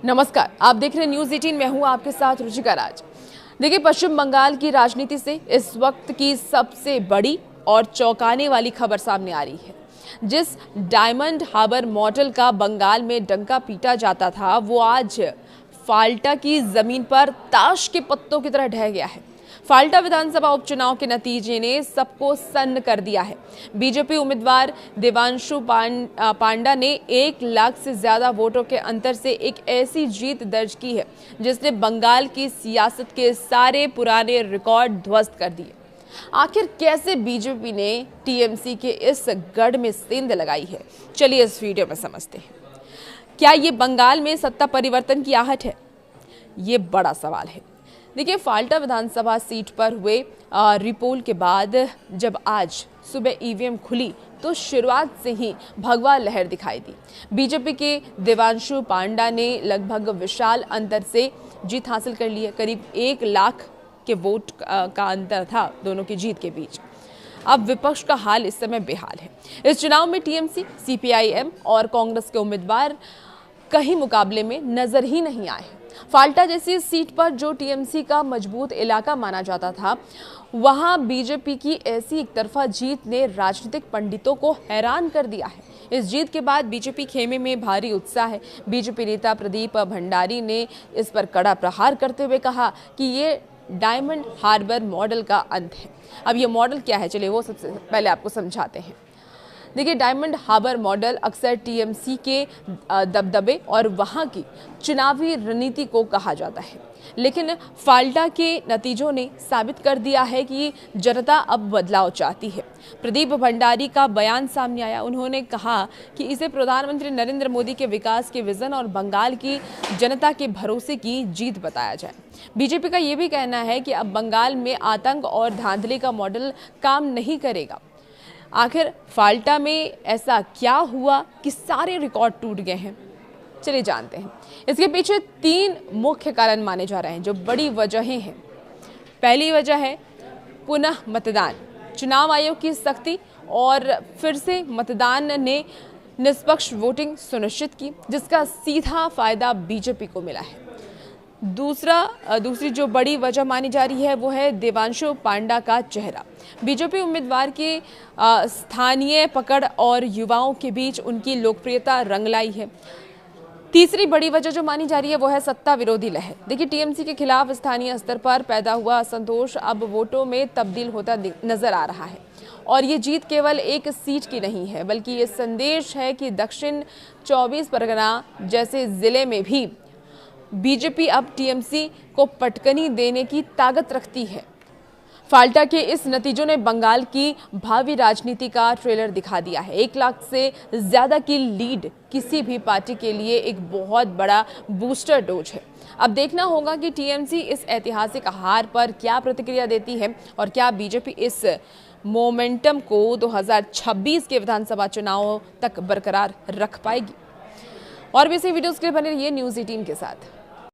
नमस्कार, आप देख रहे हैं न्यूज 18। मैं हूं आपके साथ रुचिका राज। देखिए, पश्चिम बंगाल की राजनीति से इस वक्त की सबसे बड़ी और चौंकाने वाली खबर सामने आ रही है। जिस डायमंड हार्बर मॉडल का बंगाल में डंका पीटा जाता था, वो आज फाल्टा की जमीन पर ताश के पत्तों की तरह ढह गया है। फाल्टा विधानसभा उपचुनाव के नतीजे ने सबको सन्न कर दिया है। बीजेपी उम्मीदवार देवांशु पांडा ने 1 लाख से ज्यादा वोटों के अंतर से एक ऐसी जीत दर्ज की है जिसने बंगाल की सियासत के सारे पुराने रिकॉर्ड ध्वस्त कर दिए। आखिर कैसे बीजेपी ने टीएमसी के इस गढ़ में सेंध लगाई है, चलिए इस वीडियो में समझते हैं। क्या ये बंगाल में सत्ता परिवर्तन की आहट है? ये बड़ा सवाल है। देखिए, फाल्टा विधानसभा सीट पर हुए रिपोल के बाद जब आज सुबह ईवीएम खुली तो शुरुआत से ही भगवा लहर दिखाई दी। बीजेपी के देवांशु पांडा ने लगभग विशाल अंतर से जीत हासिल कर ली है। करीब 1 लाख के वोट का अंतर था दोनों की जीत के बीच। अब विपक्ष का हाल इस समय बेहाल है। इस चुनाव में टीएमसी, सीपीआईएम और कांग्रेस के उम्मीदवार कहीं मुकाबले में नजर ही नहीं आए। फाल्टा जैसी सीट पर जो टीएमसी का मजबूत इलाका माना जाता था, वहां बीजेपी की ऐसी एक तरफा जीत ने राजनीतिक पंडितों को हैरान कर दिया है। इस जीत के बाद बीजेपी खेमे में भारी उत्साह है। बीजेपी नेता प्रदीप भंडारी ने इस पर कड़ा प्रहार करते हुए कहा कि ये डायमंड हार्बर मॉडल का अंत है। अब ये मॉडल क्या है, चलिए वो सबसे पहले आपको समझाते हैं। देखिए, डायमंड हार्बर मॉडल अक्सर टीएमसी के दबदबे और वहां की चुनावी रणनीति को कहा जाता है, लेकिन फाल्टा के नतीजों ने साबित कर दिया है कि जनता अब बदलाव चाहती है। प्रदीप भंडारी का बयान सामने आया। उन्होंने कहा कि इसे प्रधानमंत्री नरेंद्र मोदी के विकास के विजन और बंगाल की जनता के भरोसे की जीत बताया जाए। बीजेपी का ये भी कहना है कि अब बंगाल में आतंक और धांधली का मॉडल काम नहीं करेगा। आखिर फाल्टा में ऐसा क्या हुआ कि सारे रिकॉर्ड टूट गए हैं, चलिए जानते हैं। इसके पीछे 3 मुख्य कारण माने जा रहे हैं, जो बड़ी वजहें हैं। पहली वजह है पुनः मतदान। चुनाव आयोग की सख्ती और फिर से मतदान ने निष्पक्ष सुनिश्चित की, जिसका सीधा फायदा बीजेपी को मिला है। दूसरी जो बड़ी वजह मानी जा रही है वो है देवांशु पांडा का चेहरा। बीजेपी उम्मीदवार के स्थानीय पकड़ और युवाओं के बीच उनकी लोकप्रियता रंग लाई है। तीसरी बड़ी वजह जो मानी जा रही है वो है सत्ता विरोधी लहर। देखिए, टीएमसी के खिलाफ स्थानीय स्तर पर पैदा हुआ असंतोष अब वोटों में तब्दील होता नजर आ रहा है। और ये जीत केवल एक सीट की नहीं है, बल्कि ये संदेश है कि दक्षिण 24 परगना जैसे जिले में भी बीजेपी अब टीएमसी को पटकनी देने की ताकत रखती है। फाल्टा के इस नतीजों ने बंगाल की भावी राजनीति का ट्रेलर दिखा दिया है। 1 लाख से ज्यादा की लीड किसी भी पार्टी के लिए एक बहुत बड़ा बूस्टर डोज है। अब देखना होगा कि टीएमसी इस ऐतिहासिक हार पर क्या प्रतिक्रिया देती है और क्या बीजेपी इस मोमेंटम को 2026 के विधानसभा चुनाव तक बरकरार रख पाएगी। और भी ऐसी वीडियोस के लिए बने रहिए न्यूज 18 के साथ।